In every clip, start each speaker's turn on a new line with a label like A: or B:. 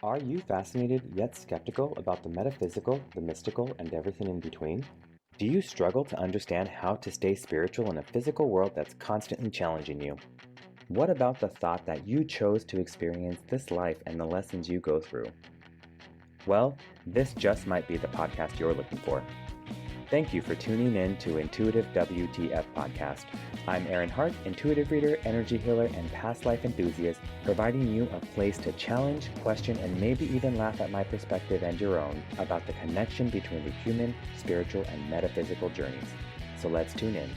A: Are you fascinated yet skeptical about the metaphysical, the mystical, and everything in between? Do you struggle to understand how to stay spiritual in a physical world that's constantly challenging you? What about the thought that you chose to experience this life and the lessons you go through? Well, this just might be the podcast you're looking for. Thank you for tuning in to Intuitive WTF Podcast. I'm Aaron Hart, intuitive reader, energy healer, and past life enthusiast, providing you a place to challenge, question, and maybe even laugh at my perspective and your own about the connection between the human, spiritual, and metaphysical journeys. So let's tune in.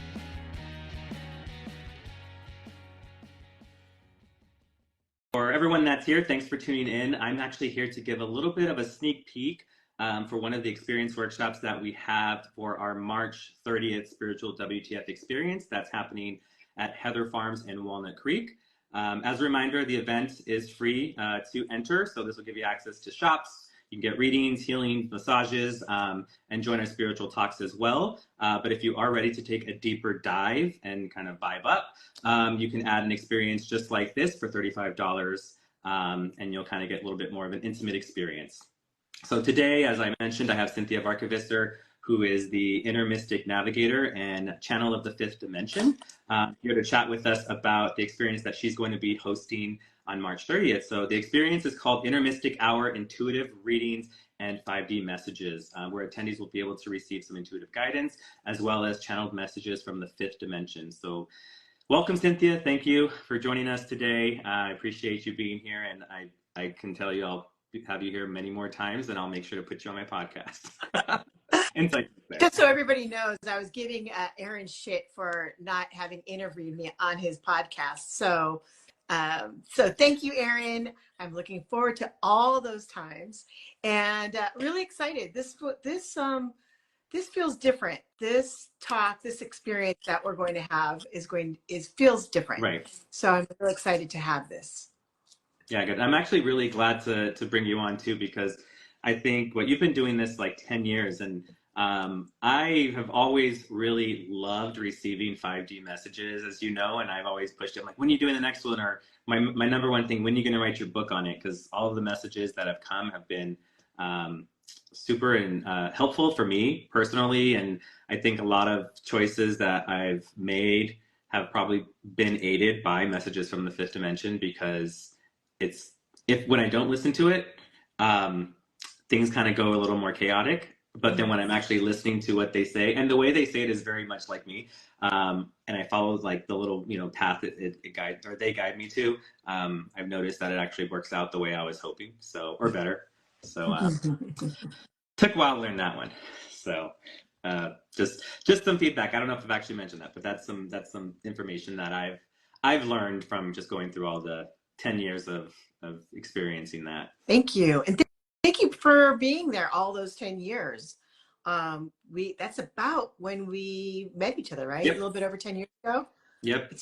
B: For everyone that's here, thanks for tuning in. I'm actually here to give a little bit of a sneak peek for one of the experience workshops that we have for our March 30th Spiritual WTF experience that's happening at Heather Farms in Walnut Creek. As a reminder, the event is free to enter, so this will give you access to shops. You can get readings, healing, massages, and join our spiritual talks as well. But if you are ready to take a deeper dive and kind of vibe up, you can add an experience just like this for $35, and you'll kind of get a little bit more of an intimate experience. So today, as I mentioned, I have Cinthia Varkevisser, who is the inner mystic navigator and channel of the fifth dimension, here to chat with us about the experience that she's going to be hosting on March 30th. So the experience is called Inner Mystic Hour Intuitive Readings and 5D Messages, where attendees will be able to receive some intuitive guidance as well as channeled messages from the fifth dimension. So welcome, Cinthia. Thank you for joining us today. I appreciate you being here, and I can tell you I'll have you here many more times, and I'll make sure to put you on my podcast.
C: Just so everybody knows, I was giving Aaron shit for not having interviewed me on his podcast. So thank you, Aaron. I'm looking forward to all those times, and really excited. This feels different. This experience that we're going to have feels different.
B: Right.
C: So I'm really excited to have this.
B: Yeah, good. I'm actually really glad to bring you on too, because I think you've been doing this like 10 years, and I have always really loved receiving 5D messages, as you know, and I've always pushed it. I'm like, when are you doing the next one? Or my number one thing, when are you going to write your book on it? Because all of the messages that have come have been super and helpful for me personally. And I think a lot of choices that I've made have probably been aided by messages from the fifth dimension, because when I don't listen to it, things kind of go a little more chaotic. But then when I'm actually listening to what they say, and the way they say it is very much like me, and I follow like the little path they guide me to, I've noticed that it actually works out the way I was hoping, or better. So took a while to learn that one. So just some feedback. I don't know if I've actually mentioned that, but that's some information that I've learned from just going through all the 10 years of experiencing that.
C: Thank you. And thank you for being there all those 10 years. That's about when we met each other, right?
B: Yep.
C: A little bit over 10 years ago.
B: Yep.
C: I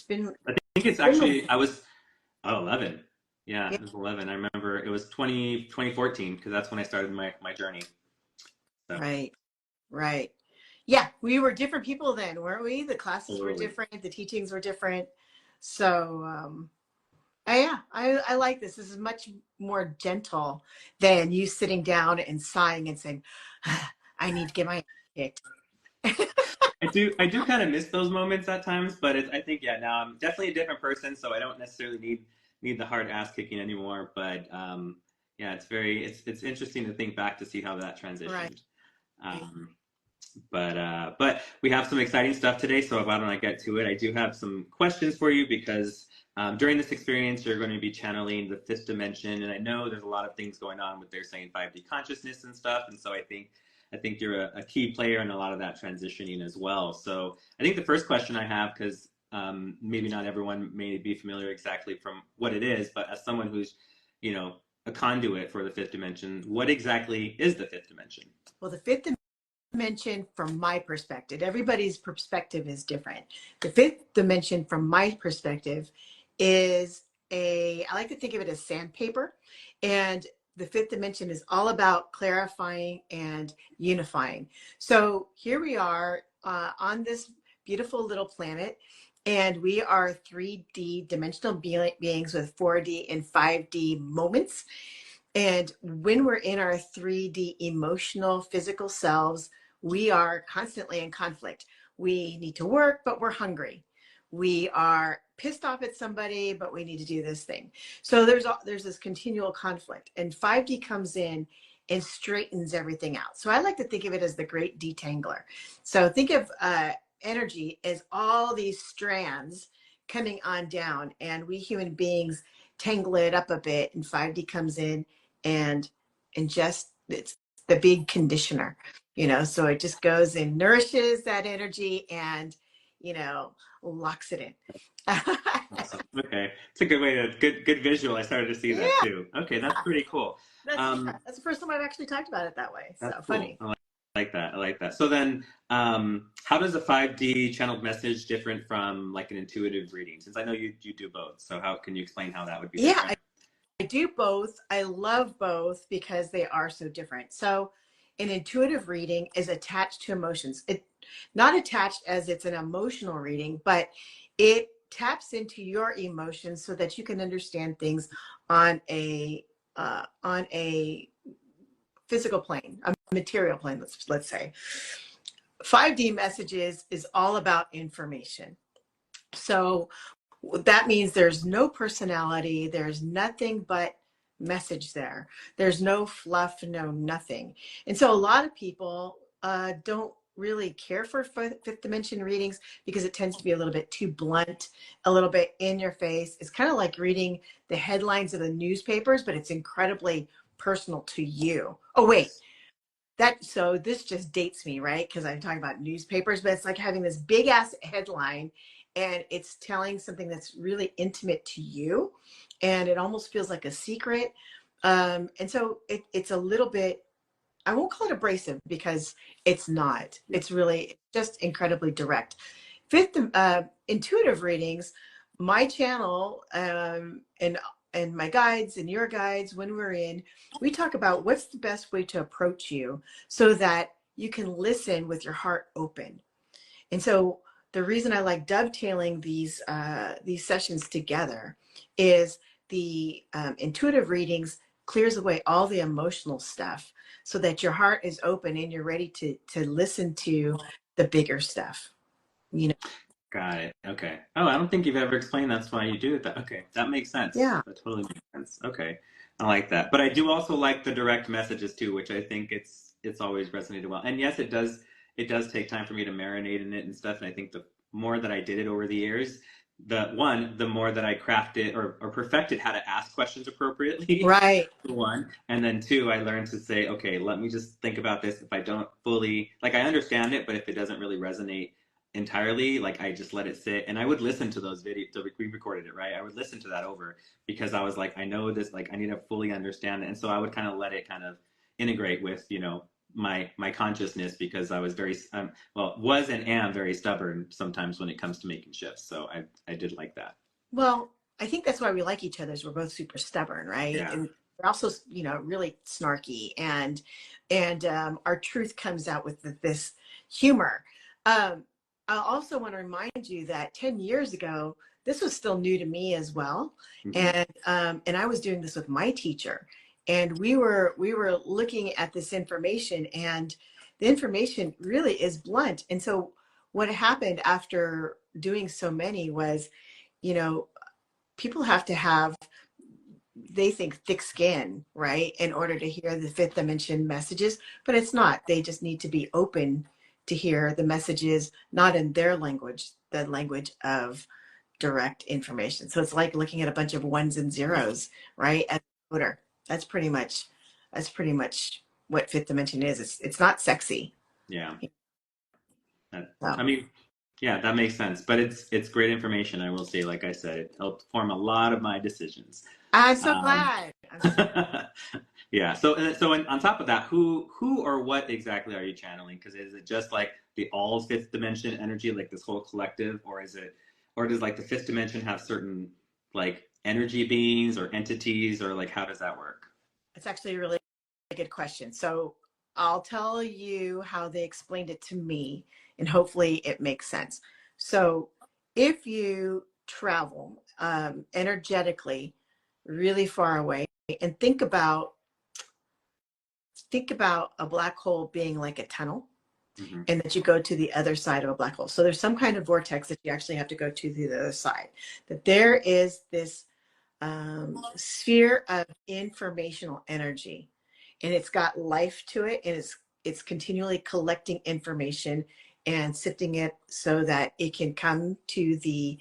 B: think it's actually, I was 11. Yeah, it was 11. I remember it was 2014, because that's when I started my journey. So.
C: Right. Yeah, we were different people then, weren't we? The classes were different, the teachings were different. So I like this. This is much more gentle than you sitting down and sighing and saying, I need to get my kicked.
B: I do kind of miss those moments at times, but I think now I'm definitely a different person, so I don't necessarily need the hard ass kicking anymore. But it's interesting to think back to see how that transitioned. Right. But we have some exciting stuff today, so why don't I get to it? I do have some questions for you, because during this experience, you're going to be channeling the fifth dimension, and I know there's a lot of things going on with their saying 5D consciousness and stuff, and so I think you're a key player in a lot of that transitioning as well. So I think the first question I have, because maybe not everyone may be familiar exactly from what it is, but as someone who's a conduit for the fifth dimension, what exactly is the fifth dimension?
C: Well, the fifth dimension, from my perspective, everybody's perspective is different. The fifth dimension, from my perspective, is I like to think of it as sandpaper, and the fifth dimension is all about clarifying and unifying. So here we are on this beautiful little planet, and we are 3D dimensional beings with 4D and 5D moments. And when we're in our 3D emotional, physical selves, we are constantly in conflict. We need to work, but we're hungry. We are pissed off at somebody, but we need to do this thing. So there's this continual conflict, and 5D comes in and straightens everything out. So I like to think of it as the great detangler. So think of energy as all these strands coming on down, and we human beings tangle it up a bit, and 5D comes in and just it's the big conditioner, so it just goes and nourishes that energy and locks it in.
B: Awesome. Okay, it's a good way to good visual. I started to see
C: Yeah,
B: that too. Okay, that's pretty cool.
C: that's the first time I've actually talked about it that way, so
B: That's cool.
C: funny.
B: I like that. I like that. So then, how does a 5D channeled message different from like an intuitive reading? Since I know you do both, so how can you explain how that would be
C: Yeah,
B: different?
C: I do both. I love both because they are so different. So an intuitive reading is attached to emotions. It not attached as it's an emotional reading, but it taps into your emotions so that you can understand things on a physical plane, a material plane, let's say. 5D messages is all about information. So that means there's no personality, there's nothing but message there. There's no fluff, no nothing. And so a lot of people don't really care for fifth dimension readings because it tends to be a little bit too blunt, a little bit in your face. It's kind of like reading the headlines of the newspapers, but it's incredibly personal to you. Oh, wait. So this just dates me, right? Because I'm talking about newspapers, but it's like having this big ass headline and it's telling something that's really intimate to you. And it almost feels like a secret. And so it's a little bit, I won't call it abrasive because it's not. It's really just incredibly direct. Fifth, intuitive readings, my channel and my guides and your guides, when we're in, we talk about what's the best way to approach you so that you can listen with your heart open. And so the reason I like dovetailing these sessions together is the intuitive readings clears away all the emotional stuff so that your heart is open and you're ready to listen to the bigger stuff. You know,
B: Got it. Okay. Oh, I don't think you've ever explained that's why you do it. Okay, that makes sense.
C: yeah.
B: That totally makes sense. Okay, I like that. But I do also like the direct messages too, which I think it's always resonated well. And yes, it does take time for me to marinate in it and stuff. And I think the more that I did it over the years, the more that I crafted or perfected how to ask questions appropriately.
C: Right.
B: One, and then two, I learned to say, okay, let me just think about this. If I don't fully like, I understand it, but if it doesn't really resonate entirely, like I just let it sit. And I would listen to those videos. So we recorded it, right? I would listen to that over because I was like, I know this, like I need to fully understand it. And so I would kind of let it kind of integrate with, my consciousness because I was very was and am very stubborn sometimes when it comes to making shifts. So I did like that.
C: Well, I think that's why we like each other is we're both super stubborn, right?
B: Yeah.
C: And we're also, really snarky and our truth comes out with this humor. Um, I also want to remind you that 10 years ago, this was still new to me as well.
B: Mm-hmm.
C: And I was doing this with my teacher. And we were looking at this information and the information really is blunt. And so what happened after doing so many was, you know, people have to have, they think thick skin, right, in order to hear the fifth dimension messages, but it's not. They just need to be open to hear the messages, not in their language, the language of direct information. So it's like looking at a bunch of ones and zeros, right? As a coder. That's pretty much what fifth dimension is. It's not sexy.
B: Yeah.
C: So
B: I mean, yeah, that makes sense. But it's great information. I will say, like I said, it helped form a lot of my decisions.
C: I'm so
B: Um,
C: glad. I'm so
B: yeah. So on top of that, who or what exactly are you channeling? Because is it just like the all fifth dimension energy, like this whole collective, or does like the fifth dimension have certain like energy beings or entities, or like how does that work?
C: It's actually a really good question. So I'll tell you how they explained it to me, and hopefully it makes sense. So if you travel energetically really far away and think about think about a black hole being like a tunnel,
B: Mm-hmm.
C: and that you go to the other side of a black hole. So there's some kind of vortex that you actually have to go to the other side. That there is this sphere of informational energy, and it's got life to it, and it's continually collecting information and sifting it so that it can come to the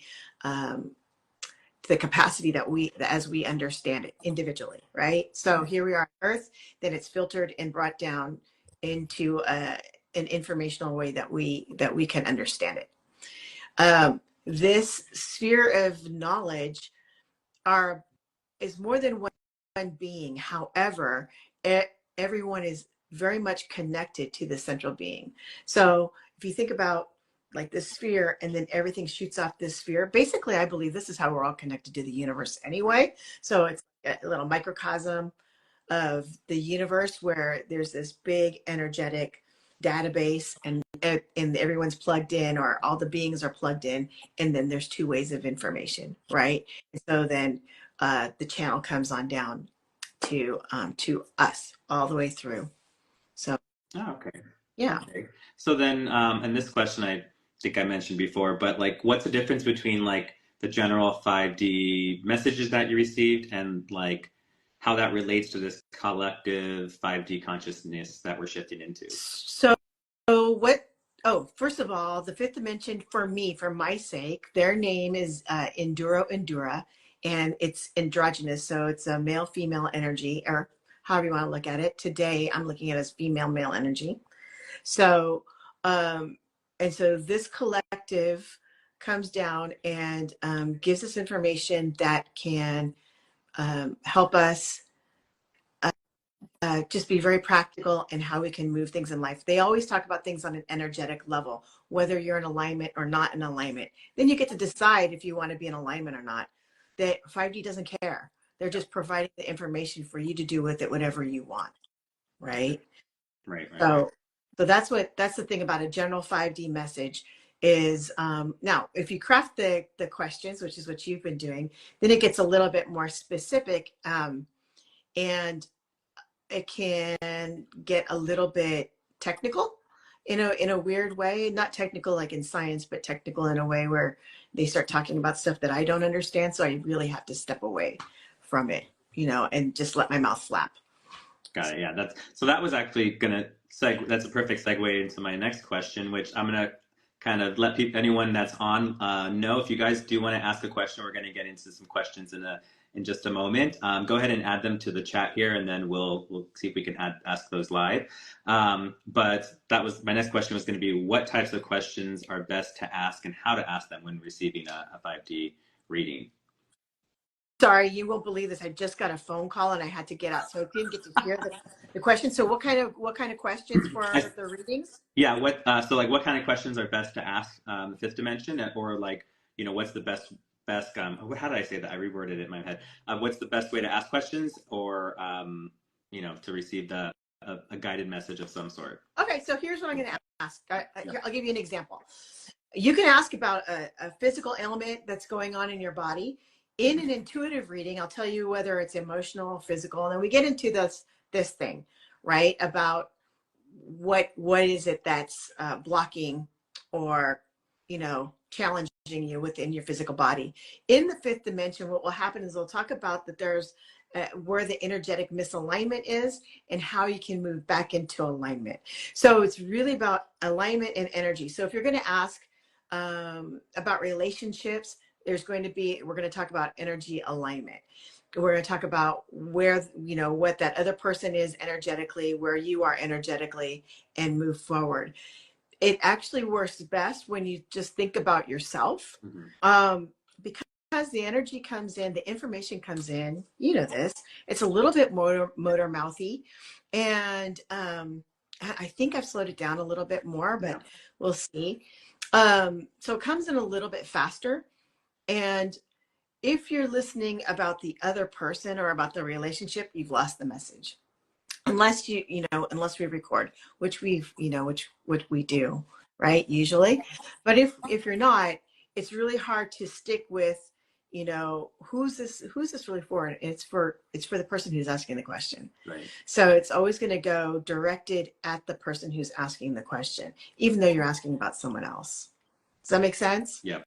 C: capacity that as we understand it individually, right? So here we are on Earth, then it's filtered and brought down into an informational way that we can understand it. This sphere of knowledge is more than one being. However, everyone is very much connected to the central being. So if you think about like this sphere, and then everything shoots off this sphere, basically, I believe this is how we're all connected to the universe anyway. So it's a little microcosm of the universe where there's this big energetic database, and everyone's plugged in, or all the beings are plugged in, and then there's two ways of information, right? And so then the channel comes on down to us all the way through. So
B: Okay.
C: yeah.
B: Okay. So then, and this question I think I mentioned before, but like, what's the difference between like the general 5D messages that you received and like how that relates to this collective 5D consciousness that we're shifting into?
C: So first of all, the fifth dimension, for me, for my sake, their name is Endura, and it's androgynous. So it's a male female energy, or however you want to look at it. Today, I'm looking at it as female male energy. So, and so this collective comes down and gives us information that can help us just be very practical in how we can move things in life. They always talk about things on an energetic level, whether you're in alignment or not in alignment. Then you get to decide if you want to be in alignment or not. That 5D doesn't care. They're just providing the information for you to do with it whatever you want, right?
B: Right.
C: So that's the thing about a general 5D message is now if you craft the questions, which is what you've been doing, then it gets a little bit more specific, and it can get a little bit technical in a weird way. Not technical like in science, but technical in a way where they start talking about stuff that I don't understand. So I really have to step away from it, and just let my mouth flap.
B: Got it. Yeah, that was actually gonna that's a perfect segue into my next question, which I'm gonna kind of let anyone that's on know. If you guys do want to ask a question, we're gonna get into some questions in just a moment. Go ahead and add them to the chat here, and then we'll see if we can ask those live. But that was my next question was going to be, what types of questions are best to ask and how to ask them when receiving a 5D reading?
C: Sorry, you won't believe this. I just got a phone call and I had to get out, so I didn't get to hear the question. So what kind of questions for the readings?
B: Yeah, what kind of questions are best to ask the fifth dimension, or like, what's the best how did I say that? I reworded it in my head. What's the best way to ask questions, or to receive a guided message of some sort?
C: Okay, so here's what I'm going to ask. I'll give you an example. You can ask about a physical ailment that's going on in your body. In an intuitive reading, I'll tell you whether it's emotional, physical, and then we get into this thing, right? About what is it that's blocking or challenging you within your physical body. In the fifth dimension, what will happen is they'll talk about that there's where the energetic misalignment is and how you can move back into alignment. So it's really about alignment and energy. So if you're going to ask about relationships, we're going to talk about energy alignment. We're going to talk about where, what that other person is energetically, where you are energetically, and move forward. It actually works best when you just think about yourself, because the energy comes in, the information comes in, this, it's a little bit motor mouthy. And I think I've slowed it down a little bit more, but we'll see. So it comes in a little bit faster. And if you're listening about the other person or about the relationship, you've lost the message. Unless unless we record, which we do, right? Usually. But if you're not, it's really hard to stick with, you know, who's this really for? And it's for the person who's asking the question.
B: Right.
C: So it's always going to go directed at the person who's asking the question, even though you're asking about someone else. Does that make sense?
B: Yep.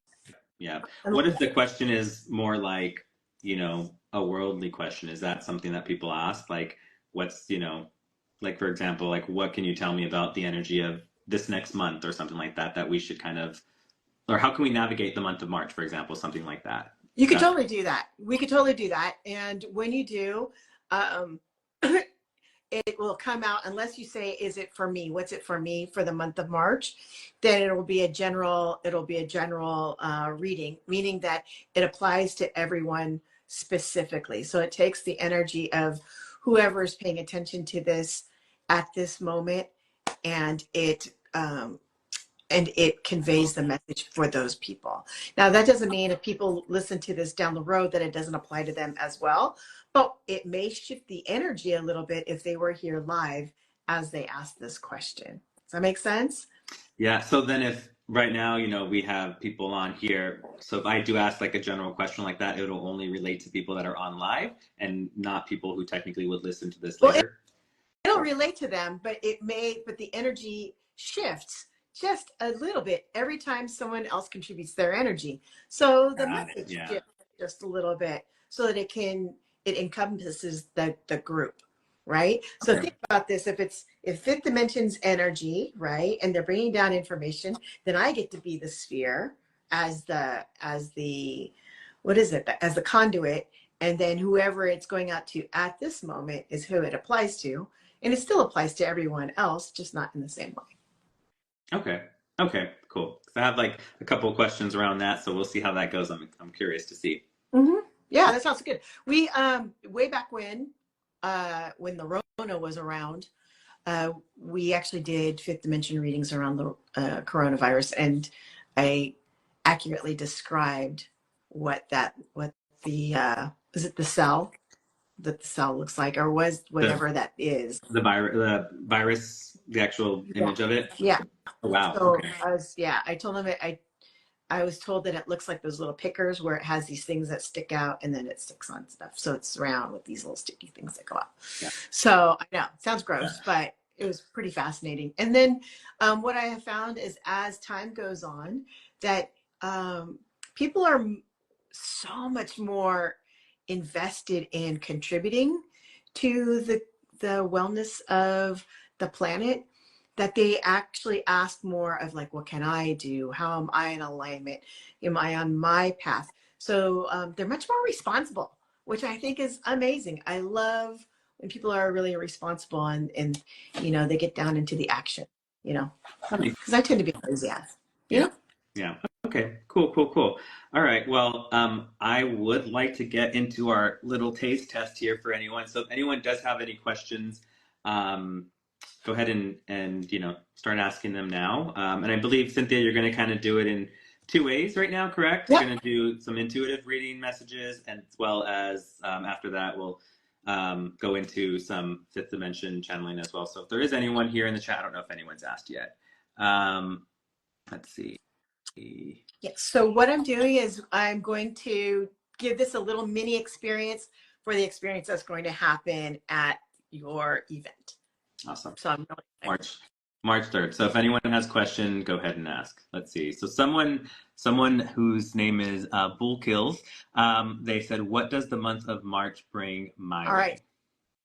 B: Yeah. What if the question is more like, you know, a worldly question? Is that something that people ask? Like, what's, you know, like, for example, like, what can you tell me about the energy of this next month or something like that, that we should kind of, or how can we navigate the month of March, for example, something like that?
C: You could totally do that. We could totally do that. And when you do, it will come out, unless you say, is it for me? What's it for me for the month of March? Then it'll be a general reading, meaning that it applies to everyone specifically. So it takes the energy of whoever is paying attention to this at this moment, and it conveys the message for those people. Now, that doesn't mean if people listen to this down the road that it doesn't apply to them as well, but it may shift the energy a little bit if they were here live as they asked this question. Does that make sense?
B: Yeah. So then if right now, you know, we have people on here, so if I do ask like a general question like that, it'll only relate to people that are on live and not people who technically would listen to this later.
C: It'll relate to them, but the energy shifts just a little bit every time someone else contributes their energy. So the message shifts just a little bit so that it encompasses the group, right? So think about this. If fifth dimension's energy, right, and they're bringing down information, then I get to be the sphere as the conduit, and then whoever it's going out to at this moment is who it applies to. And it still applies to everyone else, just not in the same way.
B: Okay, cool. So I have like a couple of questions around that, so we'll see how that goes. I'm curious to see.
C: Mm-hmm. Yeah, that sounds good. We way back when the Rona was around, we actually did fifth dimension readings around the coronavirus, and I accurately described what the is it the cell that the cell looks like, or was whatever that is.
B: The virus, the actual image of it?
C: Yeah.
B: Oh, wow.
C: So
B: Okay.
C: I told him I was told that it looks like those little pickers where it has these things that stick out and then it sticks on stuff. So it's round with these little sticky things that go out. Yeah. So I know it sounds gross, but it was pretty fascinating. And then what I have found is as time goes on that people are so much more invested in contributing to the wellness of the planet, that they actually ask more of like, what can I do? How am I in alignment? Am I on my path? So they're much more responsible, which I think is amazing. I love when people are really responsible and you know, they get down into the action, you know, because I tend to be lazy.
B: Yeah. Okay, cool. All right, well, I would like to get into our little taste test here for anyone. So if anyone does have any questions, go ahead and you know, start asking them now. And I believe, Cinthia, you're going to kind of do it in two ways right now, correct?
C: Yep.
B: You're going to do some intuitive reading messages, and as well as after that, we'll go into some fifth dimension channeling as well. So if there is anyone here in the chat, I don't know if anyone's asked yet. Let's see.
C: Yeah, so what I'm doing is I'm going to give this a little mini experience for the experience that's going to happen at your event.
B: Awesome.
C: So I'm really
B: March 3rd. So if anyone has a question, go ahead and ask. Let's see. So someone whose name is Bull Kills, they said, what does the month of March bring my way?
C: All right.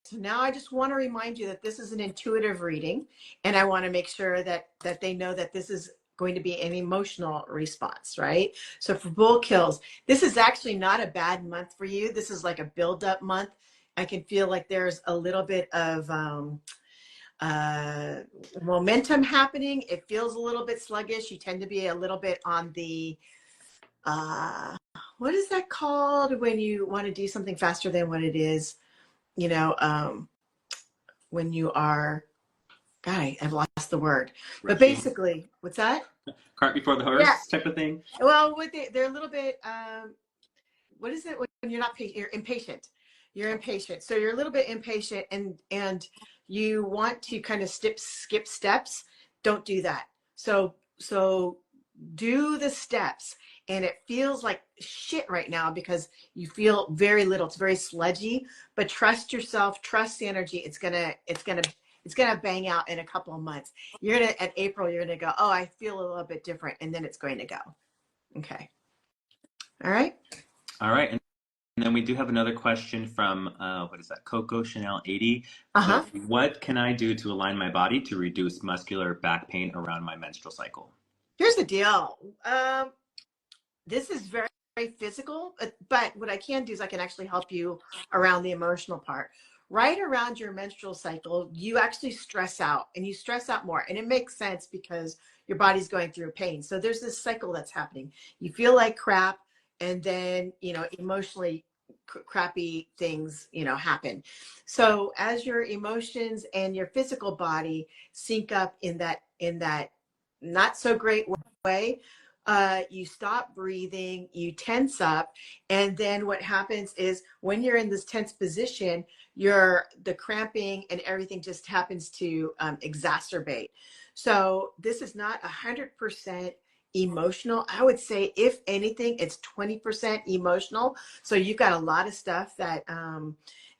C: So now I just want to remind you that this is an intuitive reading, and I want to make sure that they know that this is going to be an emotional response, right? So for Bull Kills, this is actually not a bad month for you. This is like a build-up month. I can feel like there's a little bit of momentum happening. It feels a little bit sluggish. You tend to be a little bit on the what is that called when you want to do something faster than what it is? You know, when you are, God, I've lost the word. But basically, what's that?
B: Cart before the horse type of thing?
C: Well, they're a little bit, what is it when you're not patient? You're impatient. You're impatient. So you're a little bit impatient and you want to kind of skip steps. Don't do that. So do the steps and it feels like shit right now because you feel very little. It's very sludgy, but trust yourself, trust the energy. It's gonna bang out in a couple of months. You're gonna, at April, you're gonna go, oh, I feel a little bit different, and then it's going to go. Okay. All right.
B: All right. And then we do have another question from, what is that? Coco Chanel 80. So
C: Uh-huh.
B: what can I do to align my body to reduce muscular back pain around my menstrual cycle?
C: Here's the deal. This is very, very physical, but what I can do is I can actually help you around the emotional part. Right around your menstrual cycle, you actually stress out, and you stress out more. And it makes sense because your body's going through pain. So there's this cycle that's happening. You feel like crap, and then, emotionally crappy things, happen. So as your emotions and your physical body sync up in that not so great way, you stop breathing, you tense up, and then what happens is when you're in this tense position, the cramping and everything just happens to exacerbate. So this is not 100% emotional. I would say, if anything, it's 20% emotional. So you've got a lot of stuff that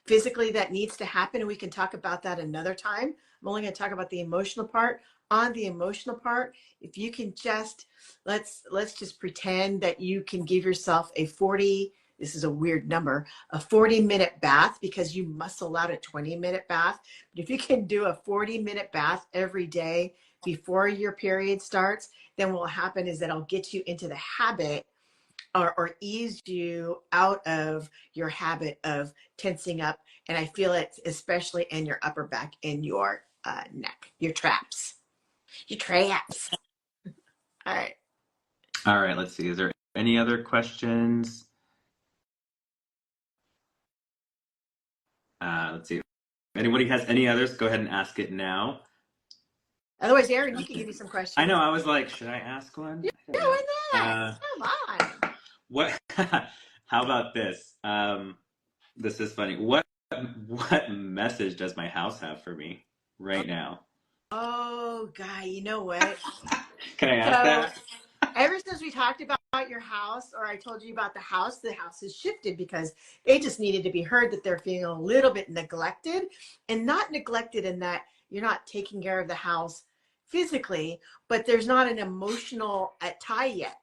C: physically that needs to happen, and we can talk about that another time. I'm only going to talk about the emotional part. On the emotional part, if you can just let's just pretend that you can give yourself a 40, this is a weird number, a 40-minute bath, because you muscle out a 20-minute bath. But if you can do a 40-minute bath every day before your period starts, then what will happen is that it'll get you into the habit, or ease you out of your habit of tensing up. And I feel it especially in your upper back and your neck, your traps. Your traps. All right.
B: All right, let's see. Is there any other questions? Let's see. If anybody has any others, go ahead and ask it now.
C: Otherwise, Aaron, you can give me some questions.
B: I know. I was like, should I ask one?
C: Yeah, why not? Come on.
B: What? How about this? This is funny. What message does my house have for me right now?
C: Oh, guy, you know what?
B: Can I ask that?
C: Ever since we talked about your house, or I told you about the house has shifted because they just needed to be heard that they're feeling a little bit neglected, and not neglected in that you're not taking care of the house physically, but there's not an emotional tie yet,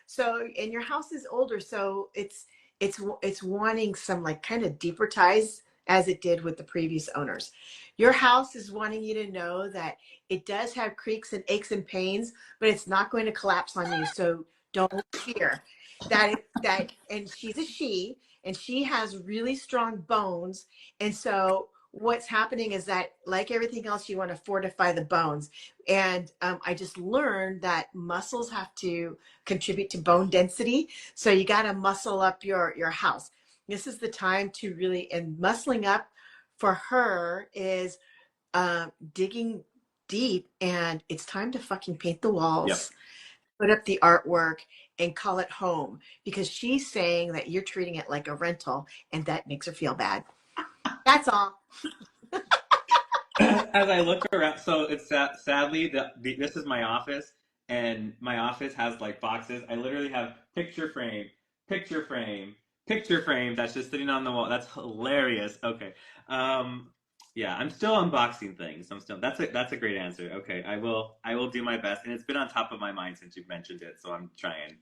C: So, and your house is older, so it's wanting some like kind of deeper ties, as it did with the previous owners. Your house is wanting you to know that it does have creaks and aches and pains, but it's not going to collapse on you. So don't fear that. And she's a she, and she has really strong bones. And so what's happening is that, like everything else, you want to fortify the bones. And I just learned that muscles have to contribute to bone density. So you got to muscle up your house. This is the time to really, and muscling up for her is digging deep, and it's time to fucking paint the walls.
B: Yep.
C: Put up the artwork, and call it home, because she's saying that you're treating it like a rental, and that makes her feel bad. That's all.
B: As I look around, so it's sadly this is my office, and my office has like boxes. I literally have picture frame, picture frame, picture frame that's just sitting on the wall. That's hilarious. Okay. Yeah, I'm still unboxing things. That's a great answer. Okay, I will do my best, and it's been on top of my mind since you've mentioned it, so I'm trying.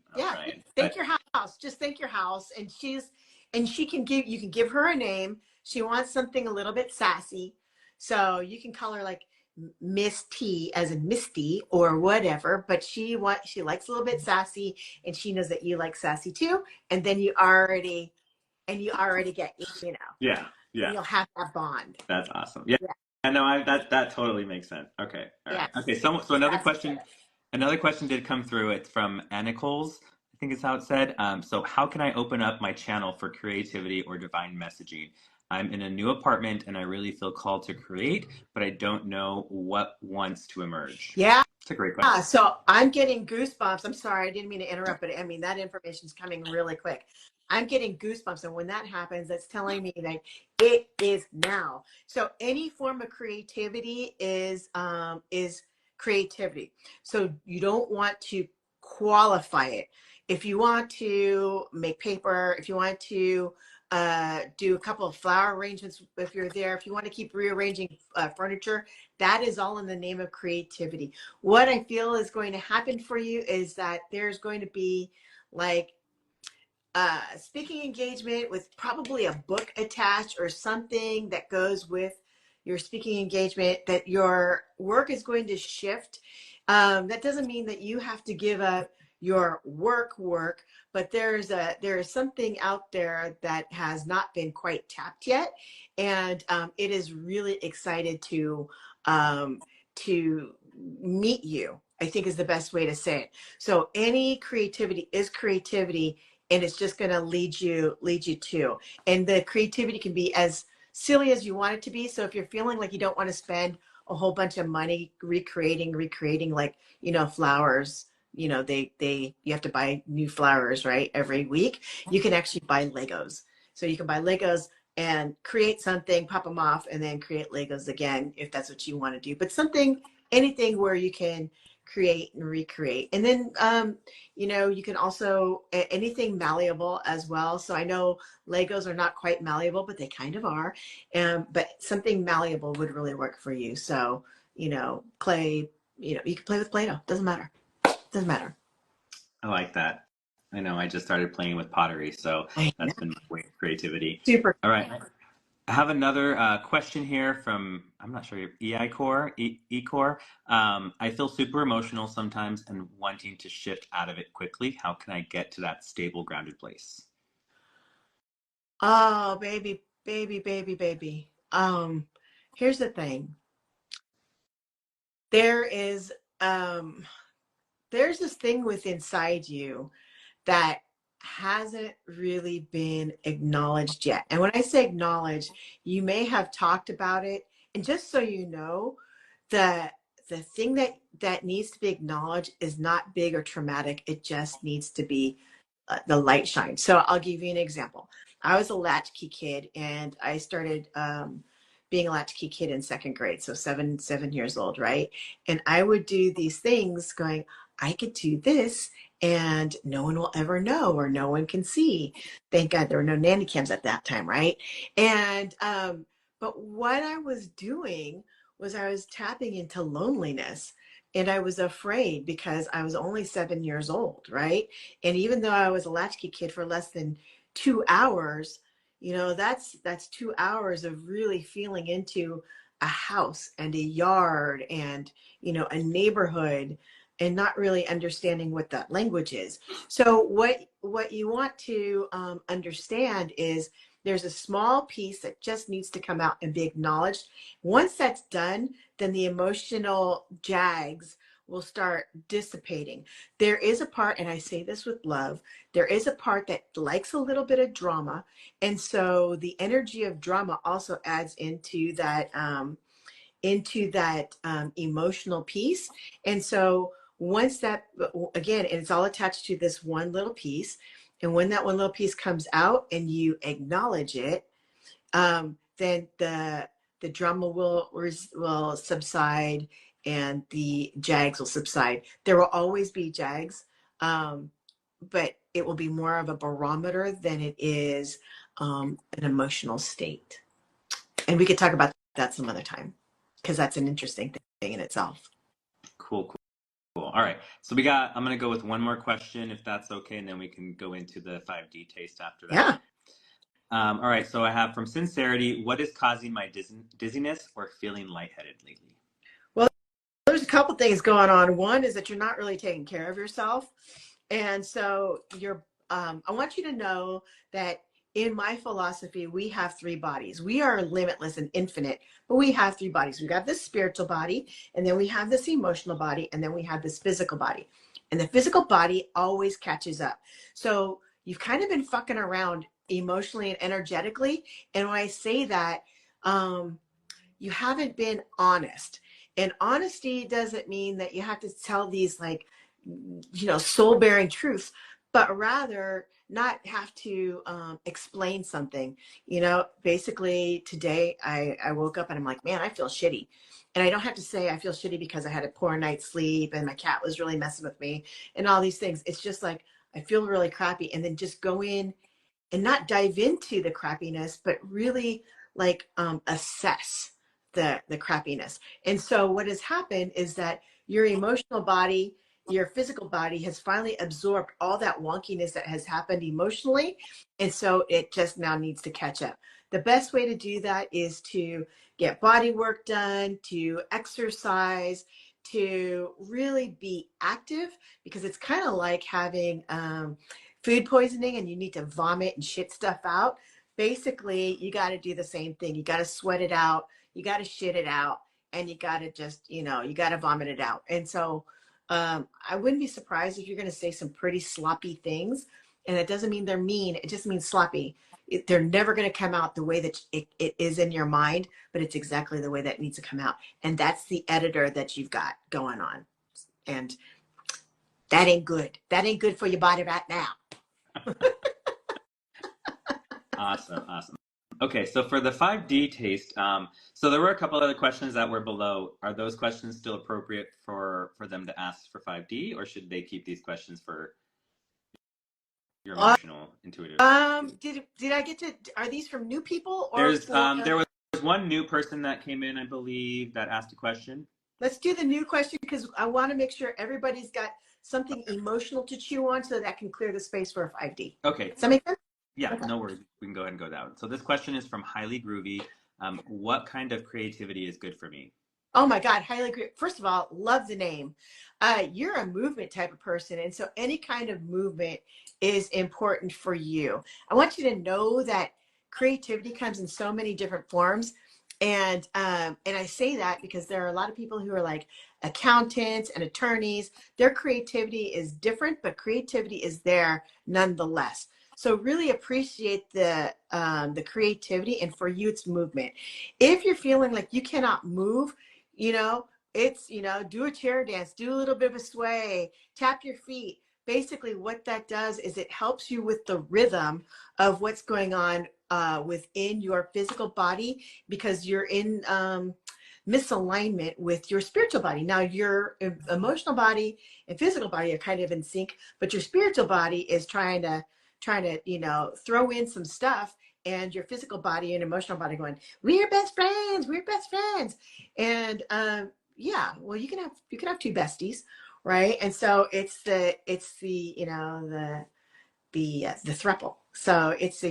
C: Thank your house. Just thank your house, and you can give her a name. She wants something a little bit sassy, so you can call her like Miss T, as in Misty or whatever. But she likes a little bit sassy, and she knows that you like sassy too. And then you already get,
B: Yeah.
C: you'll have that bond.
B: That's awesome. Yeah. I know that totally makes sense. Okay. All right.
C: Yes.
B: Okay. So another question did come through. It's from Anicles, I think is how it said. So how can I open up my channel for creativity or divine messaging? I'm in a new apartment and I really feel called to create, but I don't know what wants to emerge.
C: Yeah.
B: It's a great question.
C: So I'm getting goosebumps. I'm sorry, I didn't mean to interrupt, but I mean, that information is coming really quick. I'm getting goosebumps. And when that happens, that's telling me that it is now. So any form of creativity is creativity. So you don't want to qualify it. if you want to make paper, if you want to do a couple of flower arrangements, if you're there, if you want to keep rearranging furniture, that is all in the name of creativity. What I feel is going to happen for you is that there's going to be like speaking engagement with probably a book attached or something that goes with your speaking engagement, that your work is going to shift. That doesn't mean that you have to give up your work, but there is something out there that has not been quite tapped yet, and it is really excited to meet you, I think is the best way to say it. So any creativity is creativity, and it's just going to lead you to, and the creativity can be as silly as you want it to be. So if you're feeling like you don't want to spend a whole bunch of money recreating like, flowers, you have to buy new flowers, right, every week, you can actually buy Legos. So you can buy Legos and create something, pop them off, and then create Legos again if that's what you want to do. But anything where you can create and recreate. And then you can also anything malleable as well. So I know Legos are not quite malleable, but they kind of are. But something malleable would really work for you. So, clay, you can play with Play-Doh. Doesn't matter.
B: I like that. I know I just started playing with pottery, so
C: I know.
B: that's been my way of creativity.
C: Super.
B: All right. I have another question here from, I'm not sure, Ecor. I feel super emotional sometimes and wanting to shift out of it quickly. How can I get to that stable, grounded place?
C: Oh, baby. Here's the thing. There is there's this thing within inside you that hasn't really been acknowledged yet. And when I say acknowledged, you may have talked about it. And just so you know, the thing that needs to be acknowledged is not big or traumatic. It just needs to be the light shine. So I'll give you an example. I was a latchkey kid, and I started being a latchkey kid in second grade. So seven years old, right? And I would do these things going, I could do this and no one will ever know, or no one can see. Thank God there were no nanny cams at that time, right? And but what I was doing was I was tapping into loneliness, and I was afraid because I was only 7 years old, right? And even though I was a latchkey kid for less than 2 hours, that's 2 hours of really feeling into a house and a yard and a neighborhood, and not really understanding what that language is. So what you want to understand is there's a small piece that just needs to come out and be acknowledged. Once that's done, then the emotional jags will start dissipating. There is a part, and I say this with love, there is a part that likes a little bit of drama. And so the energy of drama also adds into that emotional piece. And so once that, again, and it's all attached to this one little piece, and when that one little piece comes out and you acknowledge it, then the drama will subside and the jags will subside. There will always be jags, but it will be more of a barometer than it is an emotional state. And we could talk about that some other time, because that's an interesting thing in itself.
B: Cool. All right. So I'm going to go with one more question, if that's okay, and then we can go into the 5D taste after that.
C: Yeah.
B: All right. So I have from Sincerity, what is causing my dizziness or feeling lightheaded lately?
C: Well, there's a couple things going on. One is that you're not really taking care of yourself. And so I want you to know that in my philosophy, we have three bodies. We are limitless and infinite, but we have three bodies. We got this spiritual body, and then we have this emotional body, and then we have this physical body. And the physical body always catches up. So you've kind of been fucking around emotionally and energetically. And when I say that, you haven't been honest. And honesty doesn't mean that you have to tell these soul bearing truths, but rather not have to explain something. Basically today I woke up and I'm like, man, I feel shitty. And I don't have to say I feel shitty because I had a poor night's sleep and my cat was really messing with me and all these things. It's just like, I feel really crappy. And then just go in and not dive into the crappiness, but really like assess the crappiness. And so what has happened is that your emotional body, your physical body has finally absorbed all that wonkiness that has happened emotionally. And so it just now needs to catch up. The best way to do that is to get body work done, to exercise, to really be active, because it's kind of like having food poisoning and you need to vomit and shit stuff out. Basically, you got to do the same thing. You got to sweat it out, you got to shit it out, and you got to just, you got to vomit it out. And so I wouldn't be surprised if you're going to say some pretty sloppy things. And it doesn't mean they're mean, it just means sloppy. They're never going to come out the way that it is in your mind, but it's exactly the way that needs to come out. And that's the editor that you've got going on. And that ain't good. That ain't good for your body right now.
B: Awesome. Okay, so for the 5D taste, so there were a couple other questions that were below. Are those questions still appropriate for them to ask for 5D, or should they keep these questions for your emotional, intuitive?
C: Did I get to? Are these from new people or
B: there was one new person that came in, I believe, that asked a question.
C: Let's do the new question because I want to make sure everybody's got something emotional to chew on so that I can clear the space for a 5D.
B: Okay.
C: Does that make sense?
B: Yeah,
C: okay.
B: No worries. We can go ahead and go down. So this question is from Highly Groovy. What kind of creativity is good for me?
C: Oh my God, Highly Groovy. First of all, love the name. You're a movement type of person. And so any kind of movement is important for you. I want you to know that creativity comes in so many different forms. And I say that because there are a lot of people who are like accountants and attorneys. Their creativity is different, but creativity is there nonetheless. So really appreciate the creativity, and for you, it's movement. If you're feeling like you cannot move, it's do a chair dance, do a little bit of a sway, tap your feet. Basically, what that does is it helps you with the rhythm of what's going on within your physical body, because you're in misalignment with your spiritual body. Now, your emotional body and physical body are kind of in sync, but your spiritual body is trying to throw in some stuff, and your physical body and emotional body going, we're best friends, and well, you can have two besties, right? And so it's the throuple. So it's so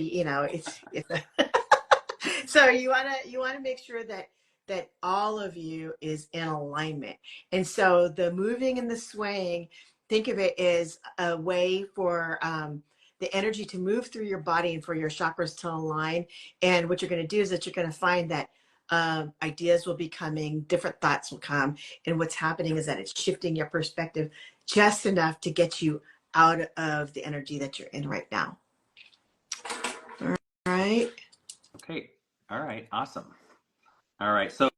C: you want to make sure that all of you is in alignment. And so the moving and the swaying, think of it as a way for the energy to move through your body and for your chakras to align. And what you're going to do is that you're going to find that ideas will be coming, different thoughts will come. And what's happening is that it's shifting your perspective just enough to get you out of the energy that you're in right now. All right.
B: Okay. All right. Awesome. All right. So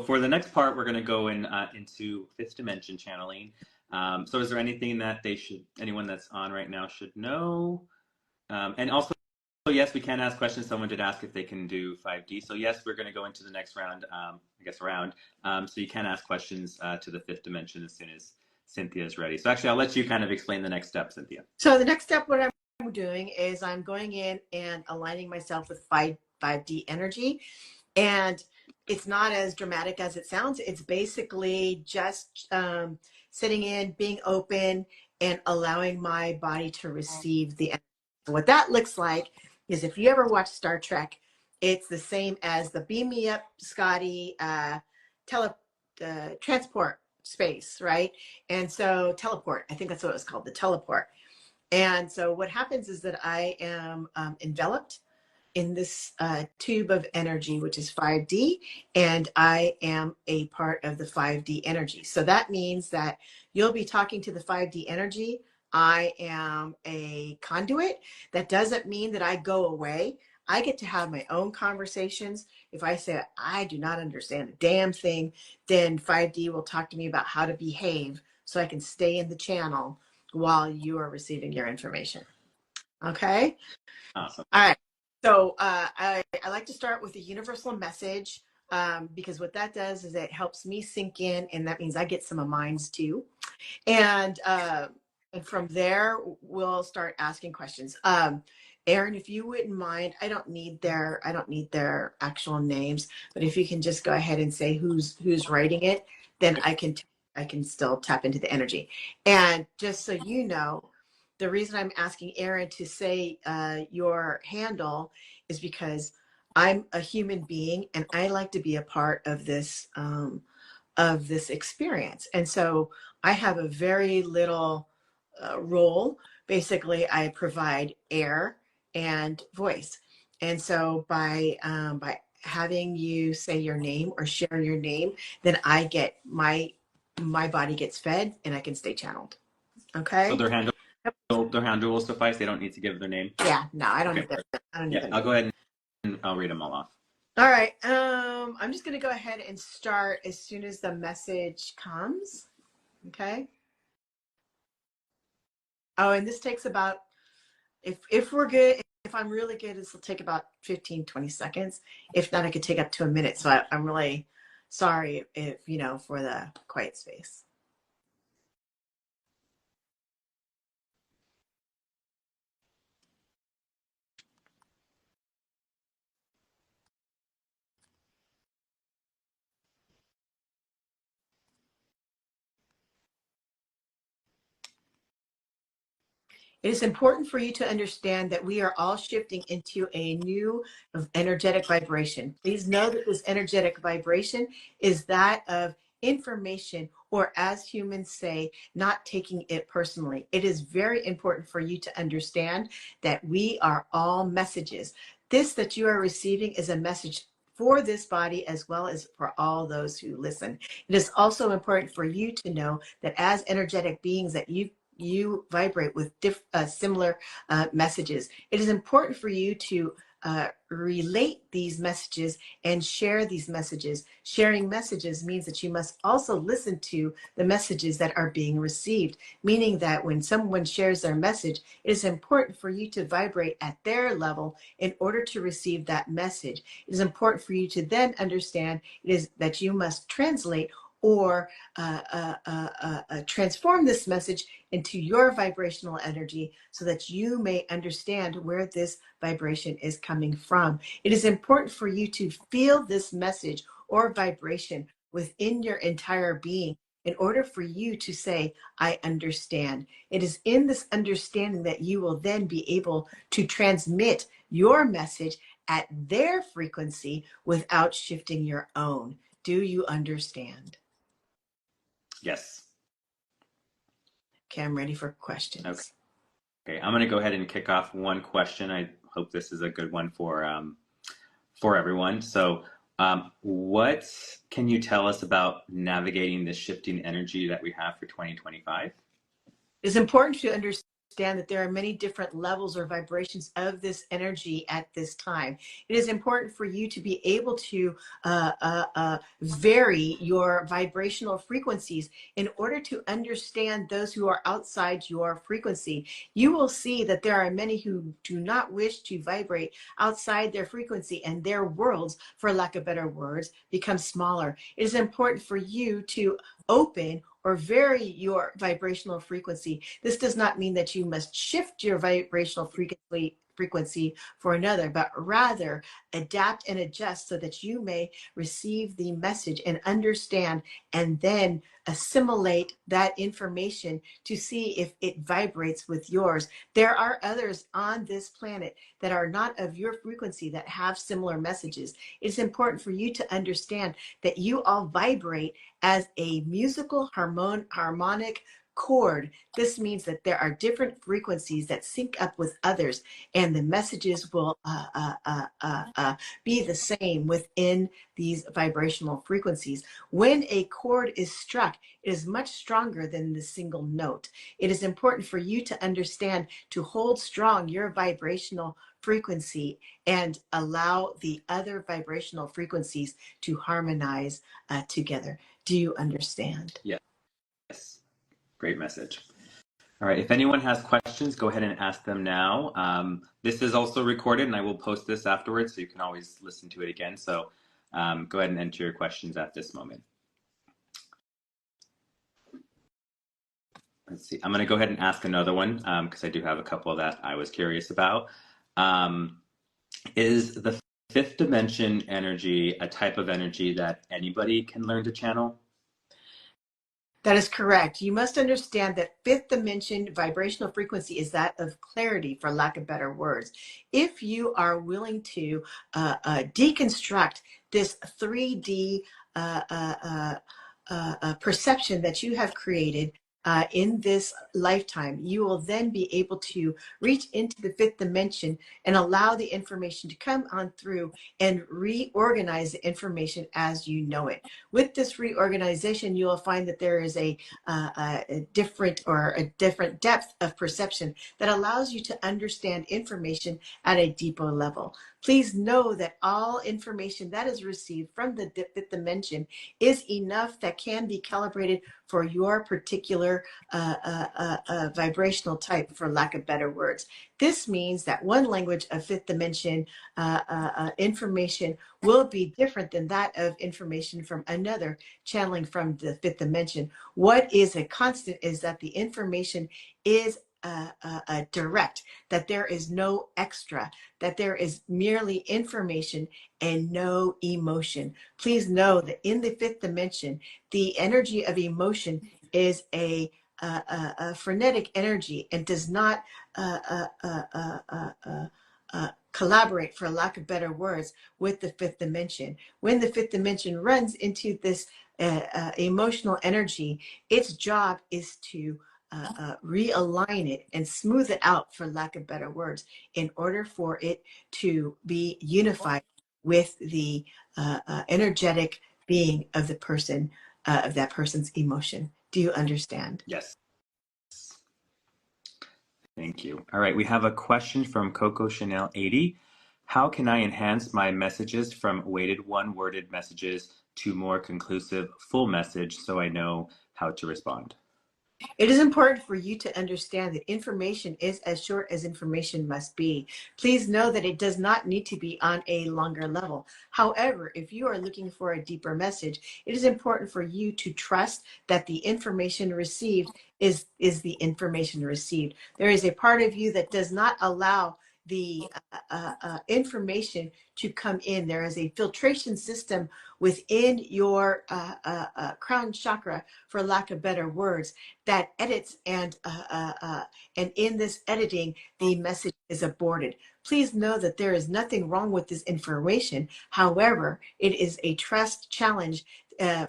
B: for the next part, we're going to go into fifth dimension channeling. So is there anything that anyone that's on right now should know? And also, yes, we can ask questions. Someone did ask if they can do 5D. So yes, we're going to go into the next round, so you can ask questions to the fifth dimension as soon as Cinthia is ready. So actually, I'll let you kind of explain the next step, Cinthia.
C: So the next step, what I'm doing is I'm going in and aligning myself with 5D energy. And it's not as dramatic as it sounds. It's basically just sitting in, being open, and allowing my body to receive the energy. So what that looks like is, if you ever watch Star Trek, it's the same as the beam me up, Scotty, transport space, right? And so teleport, I think that's what it was called, the teleport. And so what happens is that I am enveloped in this tube of energy, which is 5D, and I am a part of the 5D energy. So that means that you'll be talking to the 5D energy. I am a conduit. That doesn't mean that I go away. I get to have my own conversations. If I say I do not understand a damn thing, then 5D will talk to me about how to behave so I can stay in the channel while you are receiving your information. Okay?
B: Awesome.
C: All right. So I like to start with a universal message, because what that does is it helps me sink in, and that means I get some of mine too. And And from there, we'll start asking questions. Aaron, if you wouldn't mind, I don't need their actual names, but if you can just go ahead and say who's writing it, then I can still tap into the energy. And just so you know, the reason I'm asking Aaron to say your handle is because I'm a human being and I like to be a part of this experience. And so I have a very little role. Basically, I provide air and voice. And so by having you say your name or share your name, then I get my body gets fed and I can stay channeled.
B: So
C: Okay.
B: their handle will suffice. They don't need to give their name.
C: Yeah. No, I don't
B: Okay.
C: need that. I don't need
B: Yeah,
C: that.
B: I'll go ahead and I'll read them all off.
C: All right. I'm just gonna go ahead and start as soon as the message comes. Okay. Oh, and this takes about, if we're good, if I'm really good, this will take about 15-20 seconds. If not, it could take up to a minute. So I'm really sorry if, for the quiet space. It is important for you to understand that we are all shifting into a new energetic vibration. Please know that this energetic vibration is that of information, or as humans say, not taking it personally. It is very important for you to understand that we are all messages. This that you are receiving is a message for this body as well as for all those who listen. It is also important for you to know that as energetic beings that you vibrate with similar messages. It is important for you to relate these messages and share these messages. Sharing messages means that you must also listen to the messages that are being received, meaning that when someone shares their message, it is important for you to vibrate at their level in order to receive that message. It is important for you to then understand it is that you must translate or transform this message into your vibrational energy so that you may understand where this vibration is coming from. It is important for you to feel this message or vibration within your entire being in order for you to say, I understand. It is in this understanding that you will then be able to transmit your message at their frequency without shifting your own. Do you understand?
B: Yes.
C: Okay, I'm ready for questions.
B: Okay, I'm going to go ahead and kick off one question. I hope this is a good one for everyone. So, what can you tell us about navigating this shifting energy that we have for 2025?
C: It's important to understand that there are many different levels or vibrations of this energy at this time. It is important for you to be able to vary your vibrational frequencies in order to understand those who are outside your frequency. You will see that there are many who do not wish to vibrate outside their frequency, and their worlds, for lack of better words, become smaller. It is important for you to open or vary your vibrational frequency. This does not mean that you must shift your vibrational frequency for another, but rather adapt and adjust so that you may receive the message and understand and then assimilate that information to see if it vibrates with yours. There are others on this planet that are not of your frequency that have similar messages. It's important for you to understand that you all vibrate as a musical harmonic chord. This means that there are different frequencies that sync up with others, and the messages will be the same within these vibrational frequencies. When a chord is struck, it is much stronger than the single note. It is important for you to understand to hold strong your vibrational frequency and allow the other vibrational frequencies to harmonize together. Do you understand?
B: Yes. Great message. All right. If anyone has questions, go ahead and ask them now. This is also recorded, and I will post this afterwards, so you can always listen to it again. So go ahead and enter your questions at this moment. let's see. I'm going to go ahead and ask another one because I do have a couple that I was curious about. Um, is the fifth dimension energy a type of energy that anybody can learn to channel?
C: That is correct. You must understand that fifth dimension vibrational frequency is that of clarity, for lack of better words. If you are willing to deconstruct this 3D perception that you have created in this lifetime, you will then be able to reach into the fifth dimension and allow the information to come on through and reorganize the information as you know it. With this reorganization, you will find that there is a different depth of perception that allows you to understand information at a deeper level. Please know that all information that is received from the fifth dimension is enough that can be calibrated for your particular vibrational type, for lack of better words. This means that one language of fifth dimension information will be different than that of information from another channeling from the fifth dimension. What is a constant is that the information is direct, that there is no extra, that there is merely information and no emotion. Please know that in the fifth dimension, the energy of emotion is a frenetic energy and does not collaborate, for lack of better words, with the fifth dimension. When the fifth dimension runs into this emotional energy, its job is to realign it and smooth it out, for lack of better words, in order for it to be unified with the energetic being of the person, of that person's emotion. Do you understand?
B: Yes. Thank you. All right, we have a question from Coco Chanel 80. How can I enhance my messages from weighted one-worded messages to more conclusive full message so I know how to respond?
C: It is important for you to understand that information is as short as information must be. Please know that it does not need to be on a longer level. However, if you are looking for a deeper message, it is important for you to trust that the information received is the information received. There is a part of you that does not allow the information to come in. There is a filtration system within your crown chakra, for lack of better words, that edits and in this editing, the message is aborted. Please know that there is nothing wrong with this information. However, it is a trust challenge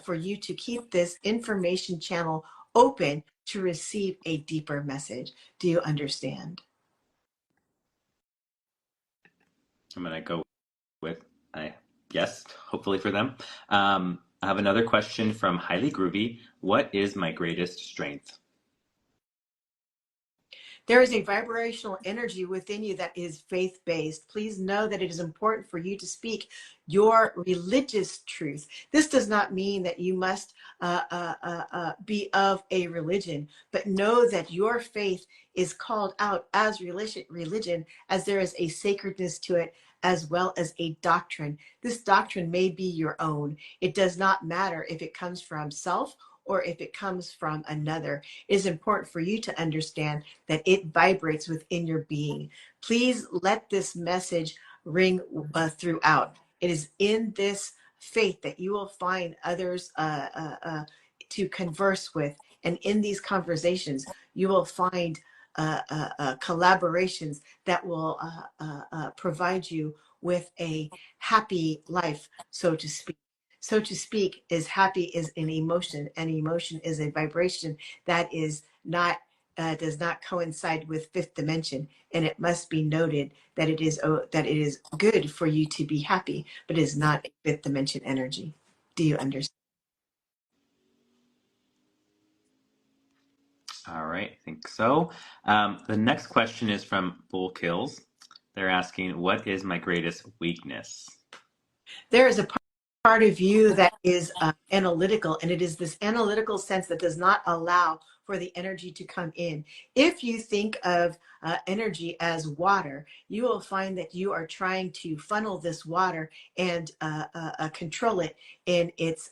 C: for you to keep this information channel open to receive a deeper message. Do you understand?
B: I'm going to go with yes, hopefully for them. I have another question from Highly Groovy. What is my greatest strength?
C: There is a vibrational energy within you that is faith-based. Please know that it is important for you to speak your religious truth. This does not mean that you must be of a religion, but know that your faith is called out as religion, as there is a sacredness to it, as well as a doctrine. This doctrine may be your own. It does not matter if it comes from self or if it comes from another. It is important for you to understand that it vibrates within your being. Please let this message ring throughout. It is in this faith that you will find others to converse with. And in these conversations, you will find collaborations that will provide you with a happy life, so to speak. So to speak, is happy is an emotion, and emotion is a vibration that is not does not coincide with fifth dimension. And it must be noted that it is good for you to be happy, but it is not a fifth dimension energy. Do you understand?
B: All right, I think so. The next question is from Bull Kills. They're asking, what is my greatest weakness?
C: There is a part of you that is analytical, and it is this analytical sense that does not allow for the energy to come in. If you think of energy as water, you will find that you are trying to funnel this water and control it in its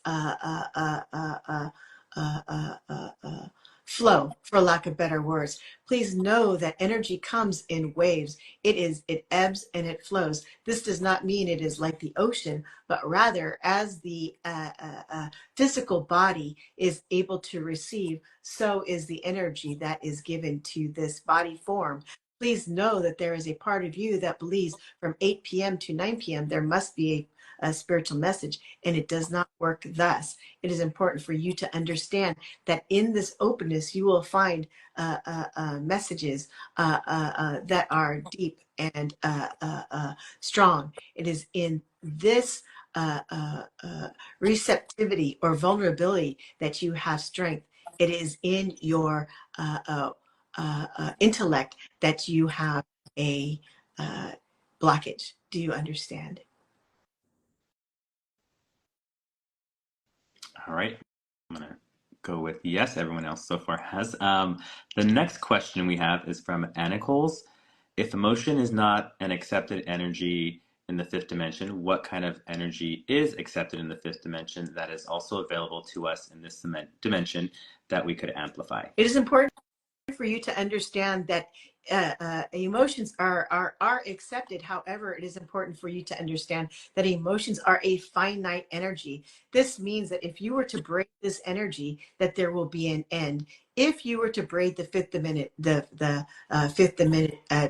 C: flow, for lack of better words. Please know that energy comes in waves. It ebbs and it flows. This does not mean it is like the ocean, but rather as the physical body is able to receive, so is the energy that is given to this body form. Please know that there is a part of you that believes from 8 p.m. to 9 p.m. there must be a spiritual message, and it does not work thus. It is important for you to understand that in this openness, you will find messages that are deep and strong. It is in this receptivity or vulnerability that you have strength. It is in your intellect that you have a blockage. Do you understand?
B: All right. I'm going to go with yes. Everyone else so far has. The next question we have is from Anicoles. If emotion is not an accepted energy in the fifth dimension, what kind of energy is accepted in the fifth dimension that is also available to us in this dimension that we could amplify?
C: It is important for you to understand that emotions are accepted. However, it is important for you to understand that emotions are a finite energy. This means that if you were to break this energy, that there will be an end. If you were to break the fifth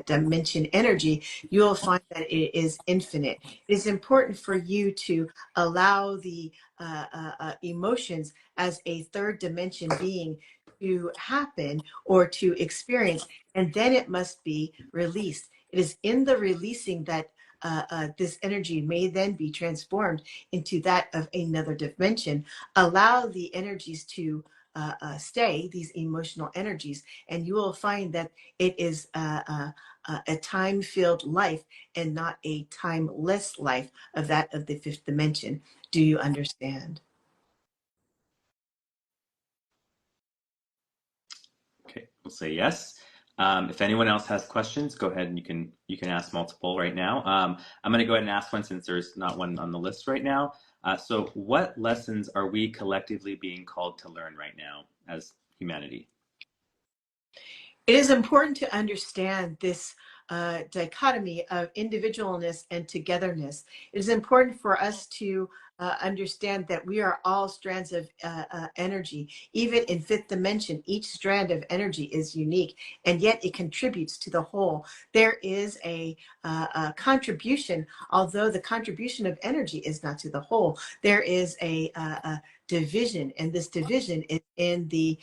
C: dimension energy, you will find that it is infinite. It is important for you to allow the emotions as a third dimension being to happen or to experience, and then it must be released. It is in the releasing that this energy may then be transformed into that of another dimension. Allow the energies to stay, these emotional energies, and you will find that it is a time-filled life and not a timeless life of that of the fifth dimension. Do you understand?
B: Okay, we'll say yes. If anyone else has questions, go ahead and you can ask multiple right now. I'm going to go ahead and ask one since there's not one on the list right now. So what lessons are we collectively being called to learn right now as humanity?
C: It is important to understand this dichotomy of individualness and togetherness. It is important for us to understand that we are all strands of energy. Even in fifth dimension, each strand of energy is unique, and yet it contributes to the whole. There is a contribution, although the contribution of energy is not to the whole. There is a division, and this division is in the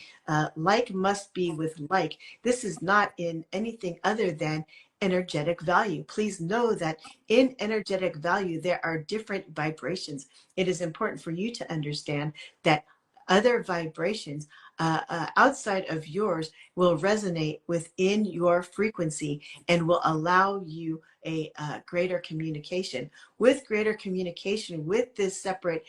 C: like must be with like. This is not in anything other than energetic value. Please know that in energetic value, there are different vibrations. It is important for you to understand that other vibrations outside of yours will resonate within your frequency and will allow you a greater communication. With greater communication with this separate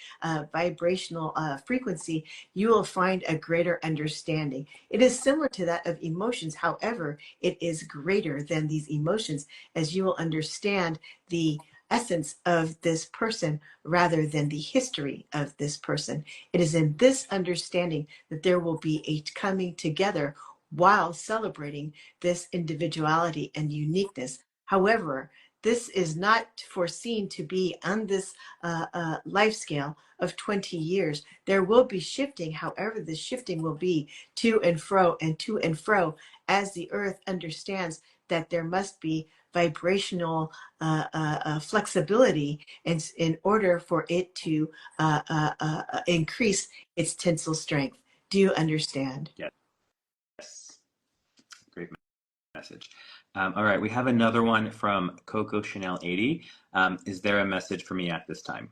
C: vibrational frequency, you will find a greater understanding. It is similar to that of emotions. However, it is greater than these emotions, as you will understand the essence of this person rather than the history of this person. It is in this understanding that there will be a coming together while celebrating this individuality and uniqueness. However, this is not foreseen to be on this life scale of 20 years. There will be shifting. However, the shifting will be to and fro and to and fro as the earth understands that there must be vibrational flexibility in order for it to increase its tensile strength. Do you understand?
B: Yes. Great message. All right, we have another one from Coco Chanel 80. Is there a message for me at this time?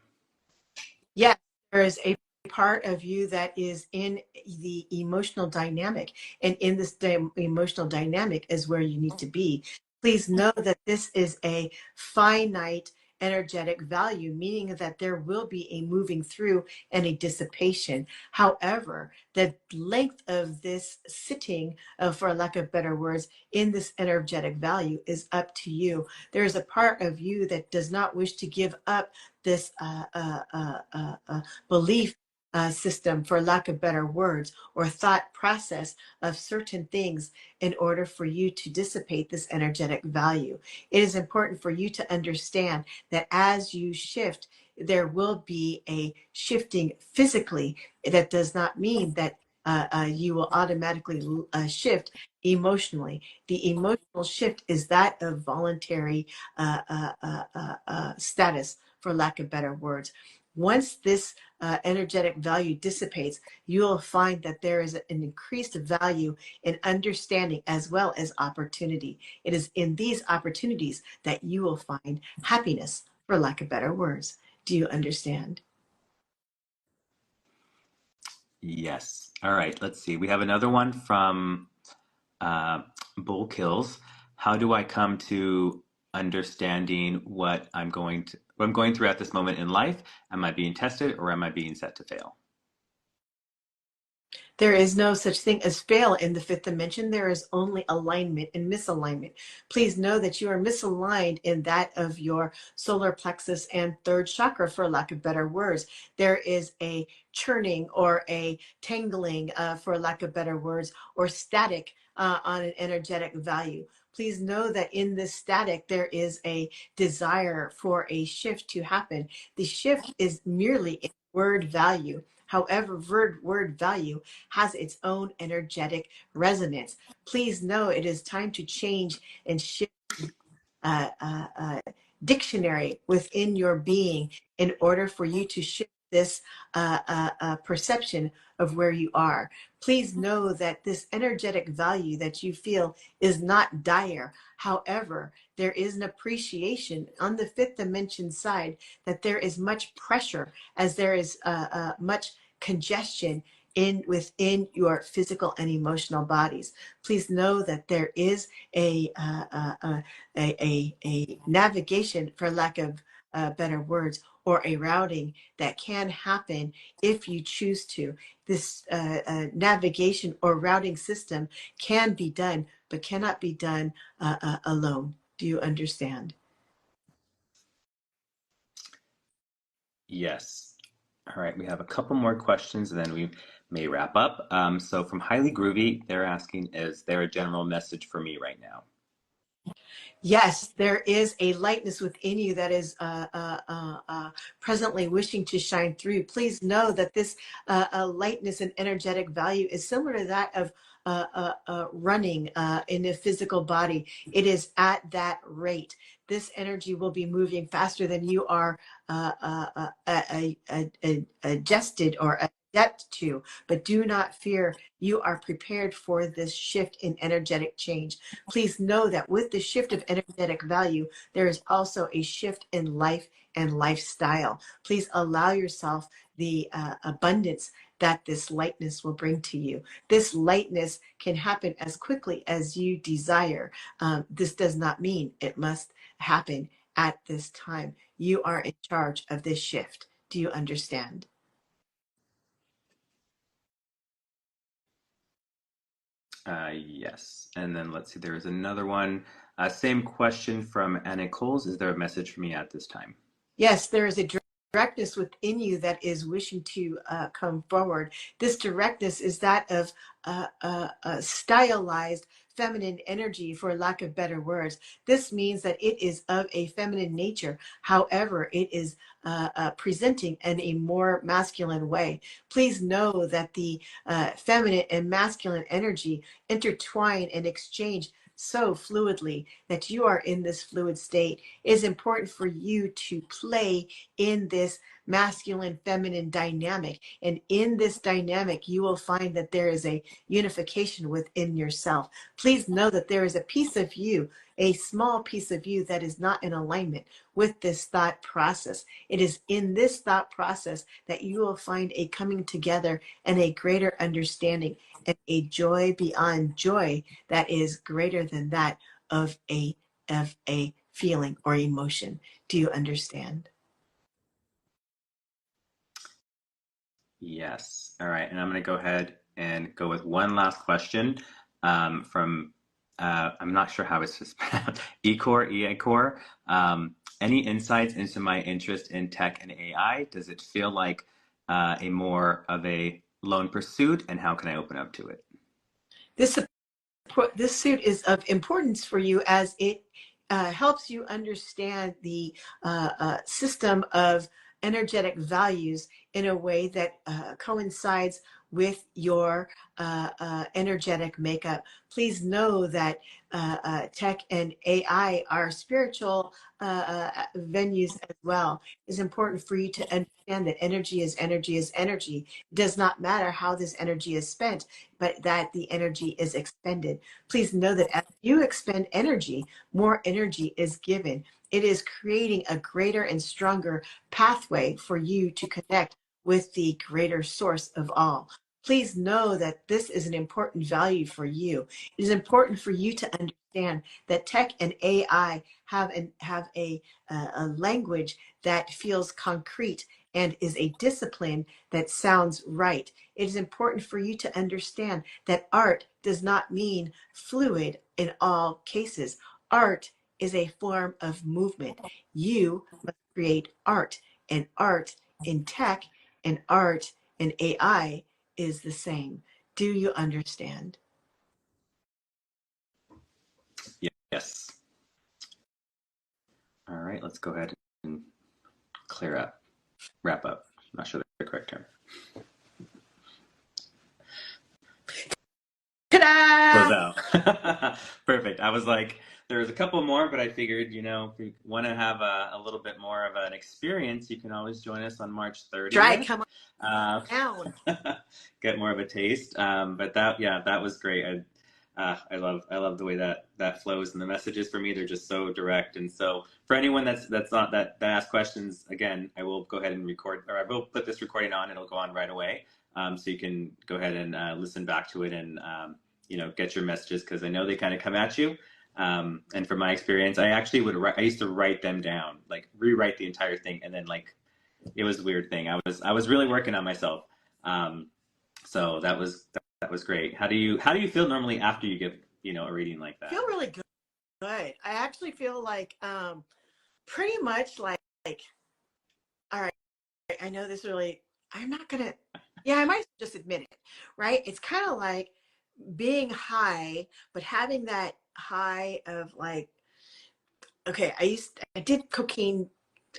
C: Yes, there is a part of you that is in the emotional dynamic, and in this emotional dynamic is where you need to be. Please know that this is a finite energetic value, meaning that there will be a moving through and a dissipation. However, the length of this sitting, for lack of better words, in this energetic value is up to you. There is a part of you that does not wish to give up this belief system, for lack of better words, or thought process of certain things in order for you to dissipate this energetic value. It is important for you to understand that as you shift, there will be a shifting physically. That does not mean that you will automatically shift emotionally. The emotional shift is that of voluntary status, for lack of better words. Once this energetic value dissipates, you will find that there is an increased value in understanding as well as opportunity. It is in these opportunities that you will find happiness, for lack of better words. Do you understand?
B: Yes. All right. Let's see. We have another one from Bull Kills. How do I come to understanding what I'm going through at this moment in life? Am I being tested or am I being set to fail?
C: There is no such thing as fail in the fifth dimension. There is only alignment and misalignment. Please know that you are misaligned in that of your solar plexus and third chakra, for lack of better words. There is a churning or a tangling, for lack of better words, or static on an energetic value. Please know that in this static, there is a desire for a shift to happen. The shift is merely a word value. However, word value has its own energetic resonance. Please know it is time to change and shift dictionary within your being in order for you to shift this perception of where you are. Please know that this energetic value that you feel is not dire. However, there is an appreciation on the fifth dimension side that there is much pressure, as there is much congestion within your physical and emotional bodies. Please know that there is a navigation, for lack of better words, or a routing that can happen if you choose to. This navigation or routing system can be done, but cannot be done alone. Do you understand?
B: Yes. All right. We have a couple more questions and then we may wrap up. So from Highly Groovy, they're asking, is there a general message for me right now?
C: Yes, there is a lightness within you that is presently wishing to shine through. Please know that this lightness and energetic value is similar to that of running in the physical body. It is at that rate. This energy will be moving faster than you are adjusted or adept to. But do not fear. You are prepared for this shift in energetic change. Please know that with the shift of energetic value, there is also a shift in life and lifestyle. Please allow yourself the abundance that this lightness will bring to you. This lightness can happen as quickly as you desire. This does not mean it must happen at this time. You are in charge of this shift. Do you understand?
B: Yes. And then let's see, there is another one. Same question from Anna Coles. Is there a message for me at this time?
C: Yes, there is a directness within you that is wishing to come forward. This directness is that of stylized feminine energy, for lack of better words. This means that it is of a feminine nature. However, it is presenting in a more masculine way. Please know that the feminine and masculine energy intertwine and exchange so fluidly that you are in this fluid state. It is important for you to play in this masculine feminine dynamic, and in this dynamic you will find that there is a unification within yourself. Please know that there is a piece of you, a small piece of you, that is not in alignment with this thought process. It is in this thought process that you will find a coming together and a greater understanding and a joy beyond joy that is greater than that of a feeling or emotion. Do you understand?
B: Yes. All right. And I'm going to go ahead and go with one last question from, I'm not sure how it's just pronounced, Ecor. Any insights into my interest in tech and AI? Does it feel like a more of a lone pursuit, and how can I open up to it?
C: This suit is of importance for you as it helps you understand the system of energetic values in a way that coincides with your energetic makeup. Please know that tech and AI are spiritual venues as well. It's important for you to understand that energy is energy is energy. It does not matter how this energy is spent, but that the energy is expended. Please know that as you expend energy, more energy is given. It is creating a greater and stronger pathway for you to connect with the greater source of all. Please know that this is an important value for you. It is important for you to understand that tech and AI have a language that feels concrete and is a discipline that sounds right. It is important for you to understand that art does not mean fluid in all cases. Art is a form of movement. You must create art, and art in tech and art in AI is the same. Do you understand?
B: Yes. All right, let's go ahead and wrap up. I'm not sure the correct term.
C: Ta-da!
B: Close out. Perfect. I was like, there was a couple more, but I figured, you know, if you want to have a little bit more of an experience, you can always join us on March 30th.
C: Try, come on down.
B: Get more of a taste. But that was great. I love the way that flows, and the messages for me, they're just so direct. And so for anyone that's not that asks questions, again, I will go ahead and record, or I will put this recording on. It'll go on right away, so you can go ahead and listen back to it and you know, get your messages, because I know they kind of come at you. And from my experience, I used to write them down, like rewrite the entire thing, and then like it was a weird thing. I was really working on myself. So that was great. How do you feel normally after you give, you know, a reading like that?
C: I feel really good. I actually feel like pretty much like all right, I know this really, I'm not gonna, yeah, I might just admit it, right? It's kind of like being high, but having that high of like, okay, I did cocaine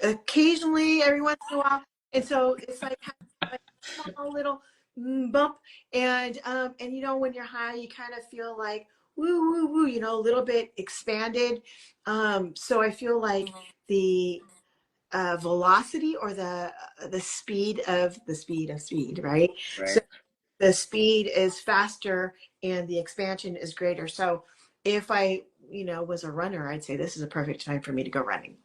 C: occasionally every once in a while. And so it's like a small little bump. And you know, when you're high, you kind of feel like woo, woo, woo, you know, a little bit expanded. So I feel like the velocity or the speed of speed, right?
B: Right.
C: So the speed is faster and the expansion is greater. So if I, you know, was a runner, I'd say this is a perfect time for me to go running.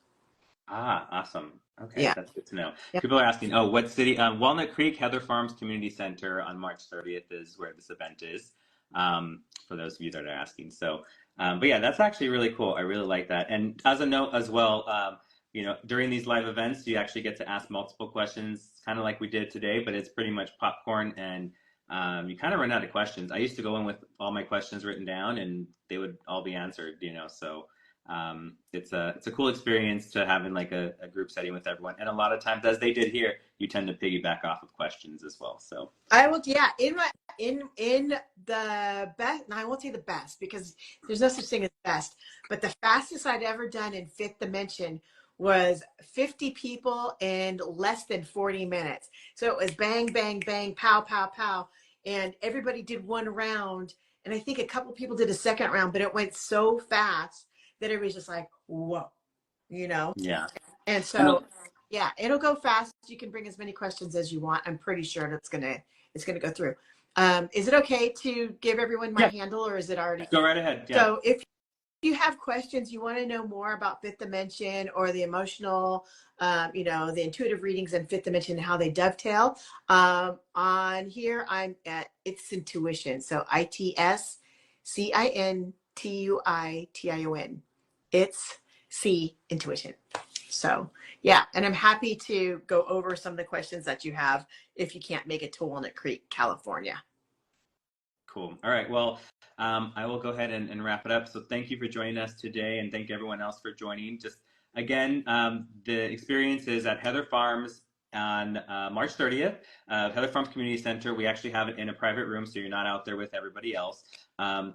B: Ah, awesome. Okay,
C: Yeah.
B: that's good to know.
C: Yeah.
B: People are asking, oh, what city? Walnut Creek, Heather Farms Community Center on March 30th is where this event is, for those of you that are asking. So, but yeah, that's actually really cool. I really like that. And as a note as well, you know, during these live events, you actually get to ask multiple questions, kind of like we did today, but it's pretty much popcorn, and you kind of run out of questions. I used to go in with all my questions written down, and they would all be answered, you know, so it's a cool experience to have in like a group setting with everyone. And a lot of times, as they did here, you tend to piggyback off of questions as well. So
C: I will, yeah, in the best, and I won't say the best because there's no such thing as best, but the fastest I'd ever done in fifth dimension was 50 people in less than 40 minutes. So it was bang, bang, bang, pow, pow, pow. And everybody did one round. And I think a couple people did a second round, but it went so fast that everybody's just like, whoa, you know?
B: yeah,
C: And
B: and
C: so, yeah, it'll go fast. You can bring as many questions as you want. I'm pretty sure it's gonna go through. Is it okay to give everyone my
B: yeah,
C: handle, or is it already?
B: go right ahead. Yeah,
C: So if you have questions, you want to know more about fifth dimension or the emotional, you know, the intuitive readings and fifth dimension, how they dovetail. On here, I'm at It's Intuition. So ITSCINTUITION. It's C Intuition. So yeah, and I'm happy to go over some of the questions that you have if you can't make it to Walnut Creek, California.
B: cool. All right. Well, I will go ahead and wrap it up. So thank you for joining us today, and thank everyone else for joining. Just again, the experience is at Heather Farms on March 30th, Heather Farms Community Center. We actually have it in a private room, so you're not out there with everybody else.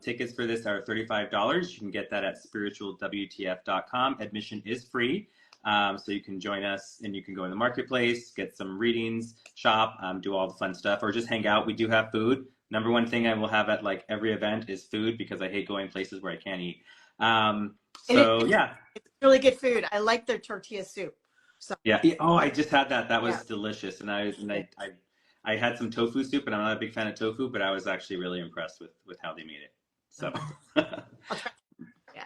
B: Tickets for this are $35. You can get that at spiritualwtf.com. Admission is free, so you can join us and you can go in the marketplace, get some readings, shop, do all the fun stuff, or just hang out. We do have food. Number one thing I will have at like every event is food, because I hate going places where I can't eat. Yeah.
C: It's really good food. I like their tortilla soup. So
B: Yeah. Oh, I just had that. That was
C: yeah.
B: delicious. And I had some tofu soup, and I'm not a big fan of tofu, but I was actually really impressed with how they made it. So
C: I'll try. Yeah.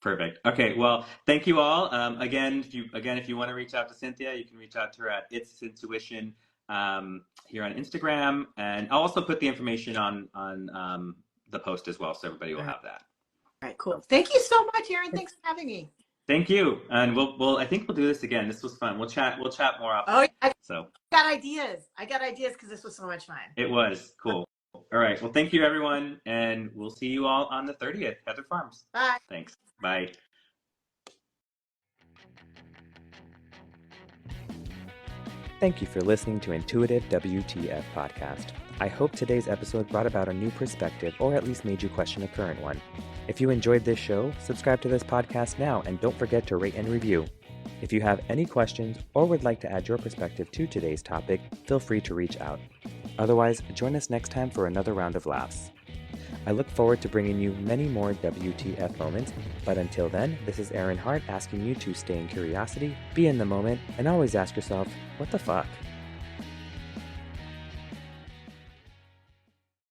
B: Perfect. Okay. Well, thank you all. Again, if you want to reach out to Cinthia, you can reach out to her at It's Intuition here on Instagram, and I'll also put the information on the post as well, so everybody will have that.
C: All right. Cool. Thank you so much, Aaron. Thanks for having me.
B: Thank you. And I think we'll do this again. This was fun. We'll chat more often.
C: Oh, I
B: So
C: got ideas. Because this was so much fun.
B: it was cool. All right. Well, thank you, everyone. And we'll see you all on the 30th, Heather Farms.
C: Bye.
B: Thanks. Bye.
A: Thank you for listening to Intuitive WTF Podcast. I hope today's episode brought about a new perspective, or at least made you question a current one. If you enjoyed this show, subscribe to this podcast now, and don't forget to rate and review. If you have any questions or would like to add your perspective to today's topic, feel free to reach out. Otherwise, join us next time for another round of laughs. I look forward to bringing you many more WTF moments, but until then, this is Aaron Hart asking you to stay in curiosity, be in the moment, and always ask yourself, what the fuck?